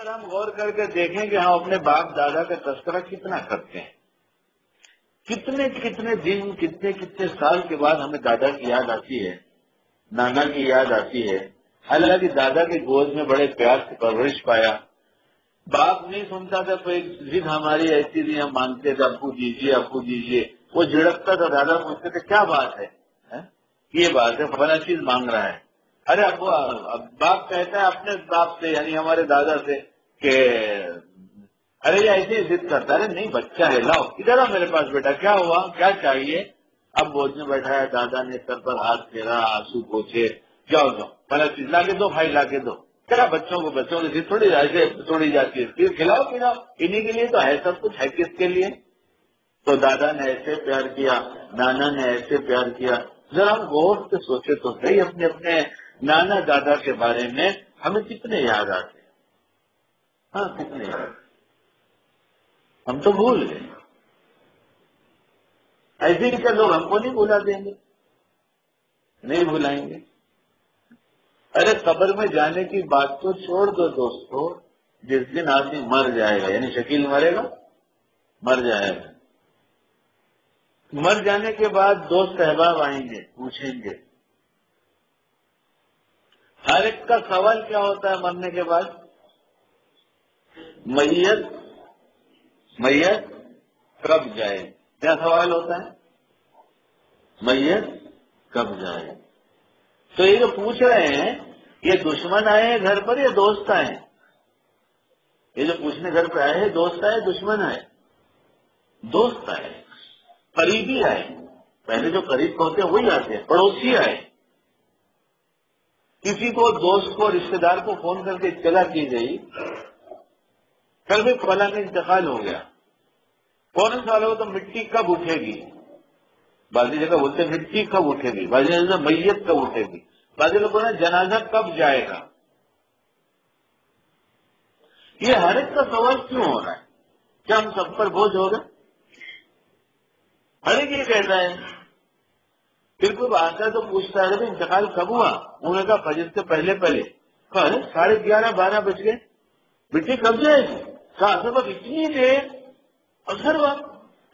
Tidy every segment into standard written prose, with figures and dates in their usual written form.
ہم غور کر کے دیکھیں کہ ہم اپنے باپ دادا کا تذکرہ کتنا کرتے ہیں، کتنے کتنے دن کتنے کتنے سال کے بعد ہمیں دادا کی یاد آتی ہے، نانا کی یاد آتی ہے. حالانکہ دادا کے گود میں بڑے پیار سے پرورش پایا، باپ نہیں سنتا تھا تو ایک ضد ہماری ایسی تھی، ہم مانگتے تھے ابو دیجیے ابو دیجیے، وہ جھڑکتا تھا، دادا پوچھتے تھے کیا بات ہے، یہ بات ہے فلاں چیز مانگ رہا ہے. ارے ابو باپ کہتا ہے اپنے باپ سے یعنی ہمارے دادا سے کہ ارے یہ ایسے ہی ضد کرتا ہے، نہیں بچہ ہے لاؤ ادھر آؤ میرے پاس بیٹا، کیا ہوا کیا چاہیے. اب گود میں بیٹھایا، دادا نے سر پر ہاتھ پھیرا، آنسو پوچھے، جاؤ جاؤ فلاں چیز لا کے دو، بھائی لا کے دو. کیا بچوں کی ضد تھوڑی ایسے توڑی جاتی ہے، پھر کھلاؤ پلاؤ، انہیں کے لیے تو ہے سب کچھ، ہے کس کے لیے. تو دادا نے ایسے پیار کیا، نانا نے ایسے پیار کیا. ذرا ہم غور سے سوچے تو صحیح، اپنے اپنے نانا دادا کے بارے میں ہمیں کتنے یاد آتے ہیں. ہاں کتنے یاد، ہم تو بھول گئے. ایسے ہی کیا لوگ ہم کو نہیں بھلا دیں گے، نہیں بھلائیں گے. ارے قبر میں جانے کی بات تو چھوڑ دو دوستو، جس دن آدمی مر جائے گا یعنی شکیل مرے گا، مر جائے گا، مر جانے کے بعد دوست احباب آئیں گے، پوچھیں گے. ہر ایک کا سوال کیا ہوتا ہے مرنے کے بعد؟ میت کب جائے. کیا سوال ہوتا ہے؟ میت کب جائے. تو یہ جو پوچھ رہے ہیں یہ دشمن آئے ہیں گھر پر یا دوست آئے ہیں؟ یہ جو پوچھنے گھر پہ آئے ہیں دوست آئے دشمن آئے؟ دوست آئے، قریبی آئے. پہلے جو قریب پہنچے وہی آتے ہیں، پڑوسی آئے. کسی کو دوست کو رشتہ دار کو فون کر کے اطلاع کی گئی کل بھی فلاں کا انتقال ہو گیا، فوراً سوال ہو تو مٹی کب اٹھے گی. بعضی جگہ بولتے ہیں مٹی کب اٹھے گی، بعضی جگہ میت کب اٹھے گی، بعضی لوگ بولتے ہیں جنازہ کب جائے گا. یہ ہر ایک کا سوال کیوں ہو رہا ہے؟ کیا ہم سب پر بوجھ ہو گئے؟ ہر ایک یہ کہتا ہے. پھر کوئی آتا ہے تو پوچھتا ہے انتقال کب ہوا، انہوں نے کہا فجر سے پہلے 11:30 12 بج گئے، مٹی کب جائے گی. کہا اصل وقت اتنی دیر، اثر وقت.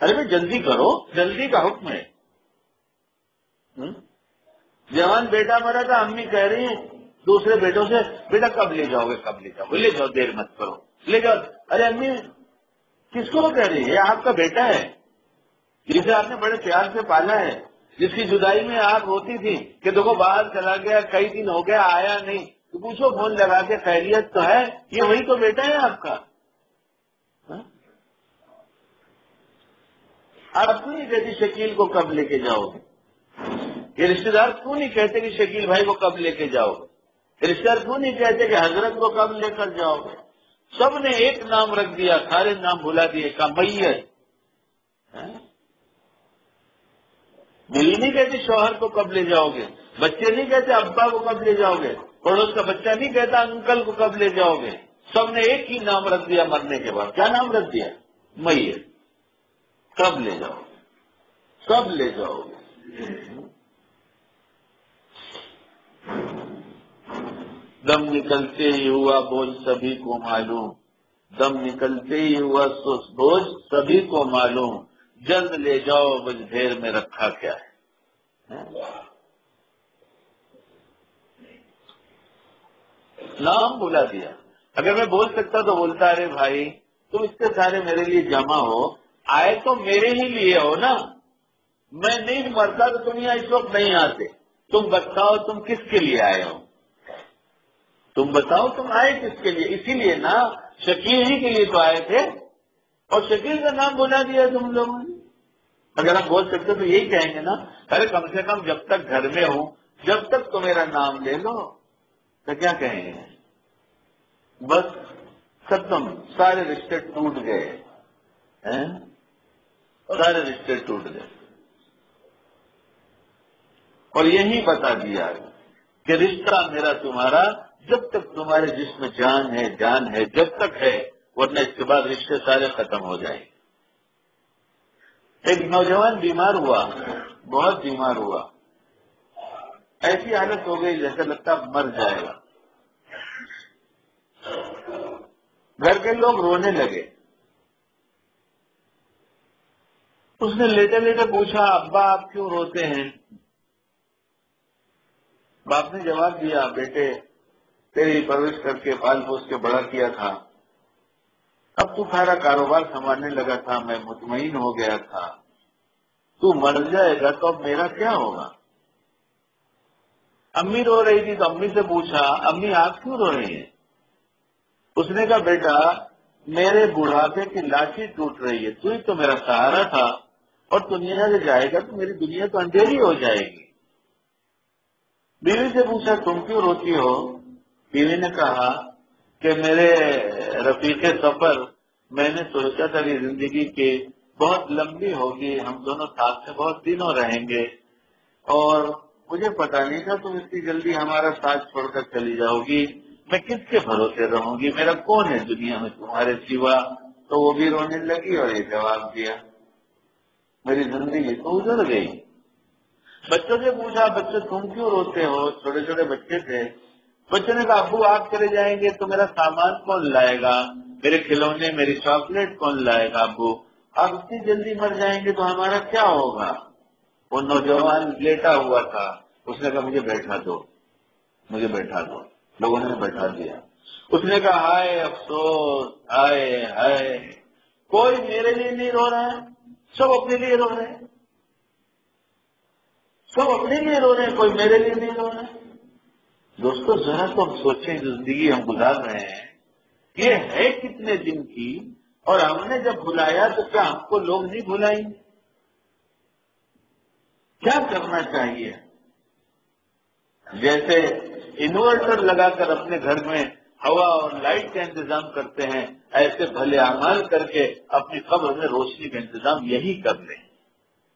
ارے بھائی جلدی کرو، جلدی کا حکم ہے. جوان بیٹا مرا تھا، امی کہہ رہی ہیں دوسرے بیٹوں سے بیٹا کب لے جاؤ گے، کب لے جاؤ گے، لے جاؤ دیر مت کرو لے جاؤ. ارے امی کس کو کہہ رہی ہے؟ آپ کا بیٹا ہے جسے آپ نے بڑے پیار سے پالا ہے، جس کی جدائی میں آپ ہوتی تھی کہ دیکھو باہر چلا گیا کئی دن ہو گیا آیا نہیں، تو پوچھو فون لگا کے خیریت تو ہے، یہ وہی تو بیٹا ہے آپ کا. آپ کیوں نہیں کہتی شکیل کو کب لے کے جاؤ گے؟ یہ رشتے دار کیوں نہیں کہتے کہ شکیل بھائی کو کب لے کے جاؤ گے؟ رشتے دار کیوں نہیں کہتے کہ حضرت کو کب لے کر جاؤ گے؟ سب نے ایک نام رکھ دیا، سارے نام بھلا دیے، کا میت. بیوی نہیں کہتی شوہر کو کب لے جاؤ گے، بچے نہیں کہتے ابا کو کب لے جاؤ گے، پڑوس کا بچہ نہیں کہتا انکل کو کب لے جاؤ گے. سب نے ایک ہی نام رکھ دیا مرنے کے بعد. کیا نام رکھ دیا؟ میت. کب لے جاؤ گے، کب لے جاؤ گے. دم نکلتے ہی ہوا بوجھ سبھی کو معلوم، دم نکلتے ہی ہوا بوجھ سبھی کو معلوم، جلد لے جاؤ بج ڈھیر میں رکھا کیا ہے. نام بلا دیا. اگر میں بول سکتا تو بولتا ارے بھائی تم اتنے سارے میرے لیے جمع ہو، آئے تو میرے ہی لیے ہو نا، میں نہیں مرتا تو تم یہاں اس وقت نہیں آتے. تم بتاؤ تم کس کے لیے آئے ہو، تم بتاؤ تم آئے کس کے لیے. اسی لیے نا شکیل ہی کے لیے تو آئے تھے، اور شکیل کا نام بلا دیا تم لوگوں نے. اگر ہم بول سکتے تو یہی کہیں گے نا، ارے کم سے کم جب تک گھر میں ہوں جب تک تو میرا نام لے لو. تو کیا کہیں گے؟ بس ختم، سارے رشتے ٹوٹ گئے، سارے رشتے ٹوٹ گئے. اور یہی بتا دیا کہ رشتہ میرا تمہارا جب تک تمہارے جسم جان ہے جب تک ہے، ورنہ اس کے بعد رشتے سارے ختم ہو جائیں گے. ایک نوجوان بیمار ہوا، بہت بیمار ہوا، ایسی حالت ہو گئی جیسے لگتا مر جائے گا. گھر کے لوگ رونے لگے. اس نے لیٹے لیٹے پوچھا ابا آپ کیوں روتے ہیں؟ باپ نے جواب دیا بیٹے تیری پرورش کر کے پال پوس کے بڑا کیا تھا، اب تو سارا کاروبار سنبھالنے لگا تھا، میں مطمئن ہو گیا تھا، تو مر جائے گا تو اب میرا کیا ہوگا؟ امی رو رہی تھی تو امی سے پوچھا امی آپ کیوں رو رہی ہیں؟ اس نے کہا بیٹا میرے بڑھاپے کی لاٹھی ٹوٹ رہی ہے، تو ہی تو میرا سہارا تھا، اور دنیا سے جائے گا تو میری دنیا تو اندھیری ہو جائے گی. بیوی سے پوچھا تم کیوں روتی ہو؟ بیوی نے کہا کہ میرے رفیق سفر میں نے سوچا تھا کہ زندگی کی بہت لمبی ہوگی، ہم دونوں ساتھ میں بہت دنوں رہیں گے، اور مجھے پتا نہیں تھا تم اتنی جلدی ہمارا ساتھ چھوڑ کر چلی جاؤ گی، میں کس کے بھروسے رہوں گی، میرا کون ہے دنیا میں تمہارے سوا؟ تو وہ بھی رونے لگی اور یہ جواب دیا میری زندگی تو گزر گئی. بچوں سے پوچھا بچے تم کیوں روتے ہو؟ چھوٹے چھوٹے بچے تھے. بچوں نے کہا ابو آپ چلے جائیں گے تو میرا سامان کون لائے گا، میرے کھلونے میری چاکلیٹ کون لائے گا؟ ابو آپ اتنی جلدی مر جائیں گے تو ہمارا کیا ہوگا؟ وہ نوجوان لیٹا ہوا تھا، اس نے کہا مجھے بیٹھا دو، مجھے بیٹھا دو. لوگوں نے بیٹھا دیا. اس نے کہا ہائے افسوس، ہائے ہائے، کوئی میرے لیے نہیں رو رہا ہے، سب اپنے لیے رو رہے ہیں، سب اپنے لیے رو رہے ہیں، کوئی میرے لیے نہیں رو رہا ہے. دوستو ذرا تو ہم سوچیں جو زندگی ہم گزار رہے ہیں یہ ہے کتنے دن کی، اور ہم نے جب بلایا تو کیا ہم کو لوگ نہیں بلائیں گے؟ کیا کرنا چاہیے؟ جیسے انورٹر لگا کر اپنے گھر میں ہوا اور لائٹ کا انتظام کرتے ہیں، ایسے بھلے اعمال کر کے اپنی قبر میں روشنی کا انتظام یہی کر لیں.